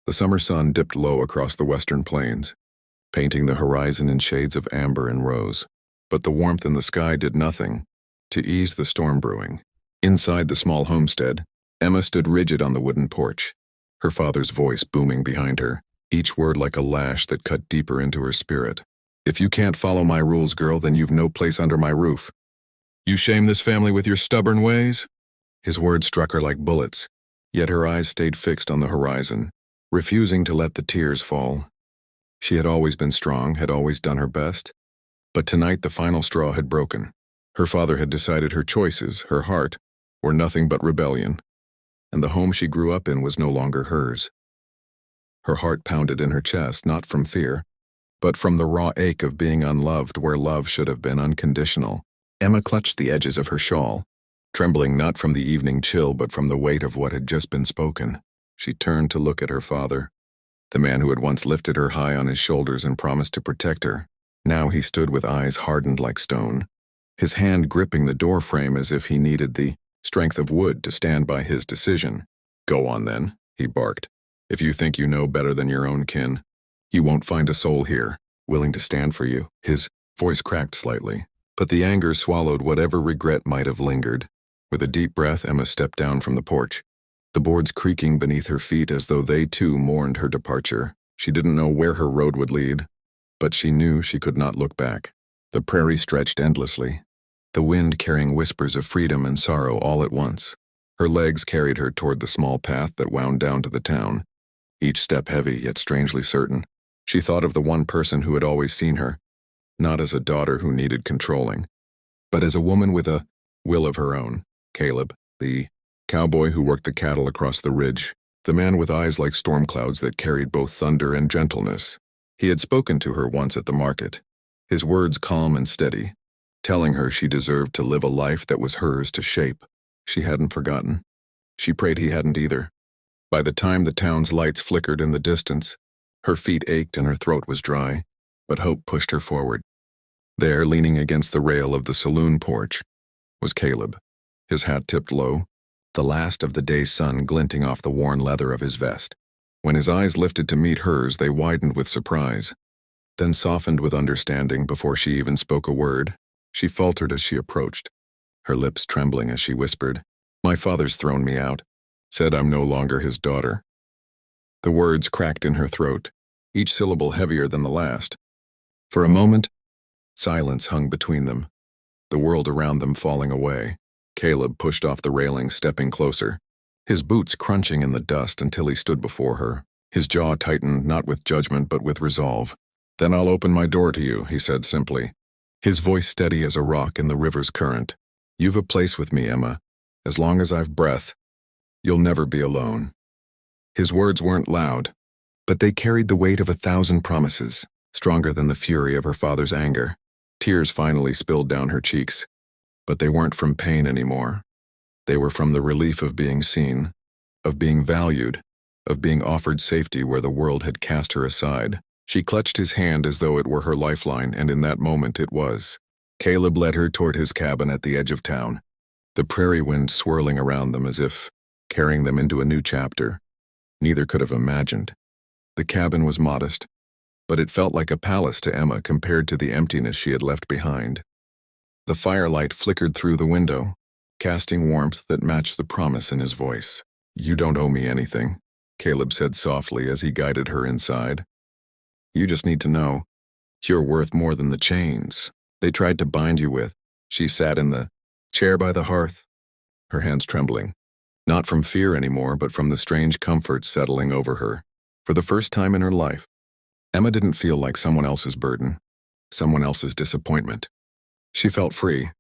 The summer sun dipped low across the western plains, painting the horizon in shades of amber and rose. But the warmth in the sky did nothing to ease the storm brewing. Inside the small homestead, Emma stood rigid on the wooden porch, her father's voice booming behind her, each word like a lash that cut deeper into her spirit. "If you can't follow my rules, girl, then you've no place under my roof. You shame this family with your stubborn ways?" His words struck her like bullets, yet her eyes stayed fixed on the horizon, refusing to let the tears fall. She had always been strong, had always done her best. But tonight the final straw had broken. Her father had decided her choices, her heart, were nothing but rebellion, and the home she grew up in was no longer hers. Her heart pounded in her chest, not from fear, but from the raw ache of being unloved where love should have been unconditional. Emma clutched the edges of her shawl, trembling not from the evening chill but from the weight of what had just been spoken. She turned to look at her father, the man who had once lifted her high on his shoulders and promised to protect her. Now he stood with eyes hardened like stone, his hand gripping the doorframe as if he needed the strength of wood to stand by his decision. "Go on then," he barked. "If you think you know better than your own kin, you won't find a soul here willing to stand for you." His voice cracked slightly, but the anger swallowed whatever regret might have lingered. With a deep breath, Emma stepped down from the porch, the boards creaking beneath her feet as though they too mourned her departure. She didn't know where her road would lead, but she knew she could not look back. The prairie stretched endlessly, the wind carrying whispers of freedom and sorrow all at once. Her legs carried her toward the small path that wound down to the town, each step heavy yet strangely certain. She thought of the one person who had always seen her, not as a daughter who needed controlling, but as a woman with a will of her own. Caleb, the cowboy who worked the cattle across the ridge, the man with eyes like storm clouds that carried both thunder and gentleness. He had spoken to her once at the market, his words calm and steady, telling her she deserved to live a life that was hers to shape. She hadn't forgotten. She prayed he hadn't either. By the time the town's lights flickered in the distance, her feet ached and her throat was dry, but hope pushed her forward. There, leaning against the rail of the saloon porch, was Caleb, his hat tipped low, the last of the day's sun glinting off the worn leather of his vest. When his eyes lifted to meet hers, they widened with surprise, then softened with understanding before she even spoke a word. She faltered as she approached, her lips trembling as she whispered, "My father's thrown me out, said I'm no longer his daughter." The words cracked in her throat, each syllable heavier than the last. For a moment, silence hung between them, the world around them falling away. Caleb pushed off the railing, stepping closer, his boots crunching in the dust until he stood before her. His jaw tightened, not with judgment but with resolve. "Then I'll open my door to you," he said simply, his voice steady as a rock in the river's current. "You've a place with me, Emma. As long as I've breath, you'll never be alone." His words weren't loud, but they carried the weight of 1,000 promises, stronger than the fury of her father's anger. Tears finally spilled down her cheeks, but they weren't from pain anymore. They were from the relief of being seen, of being valued, of being offered safety where the world had cast her aside. She clutched his hand as though it were her lifeline, and in that moment it was. Caleb led her toward his cabin at the edge of town, the prairie wind swirling around them as if carrying them into a new chapter neither could have imagined. The cabin was modest, but it felt like a palace to Emma compared to the emptiness she had left behind. The firelight flickered through the window, casting warmth that matched the promise in his voice. "You don't owe me anything," Caleb said softly as he guided her inside. "You just need to know you're worth more than the chains they tried to bind you with." She sat in the chair by the hearth, her hands trembling, not from fear anymore but from the strange comfort settling over her. For the first time in her life, Emma didn't feel like someone else's burden, someone else's disappointment. She felt free.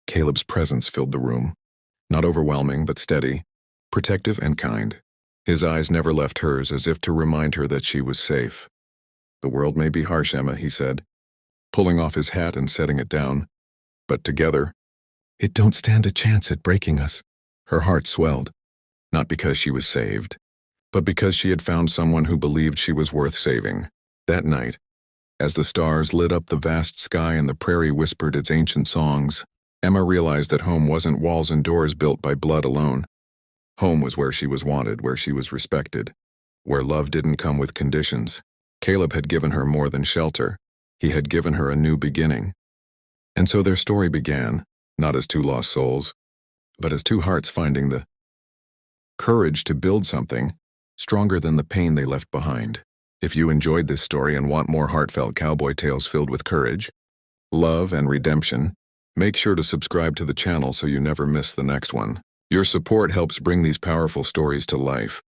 Caleb's presence filled the room, not overwhelming but steady, protective and kind. His eyes never left hers, as if to remind her that she was safe. "The world may be harsh, Emma," he said, pulling off his hat and setting it down, "but together, it don't stand a chance at breaking us." Her heart swelled, not because she was saved, but because she had found someone who believed she was worth saving. That night, as the stars lit up the vast sky and the prairie whispered its ancient songs, Emma realized that home wasn't walls and doors built by blood alone. Home was where she was wanted, where she was respected, where love didn't come with conditions. Caleb had given her more than shelter. He had given her a new beginning. And so their story began, not as two lost souls, but as two hearts finding the courage to build something stronger than the pain they left behind. If you enjoyed this story and want more heartfelt cowboy tales filled with courage, love, and redemption, make sure to subscribe to the channel so you never miss the next one. Your support helps bring these powerful stories to life.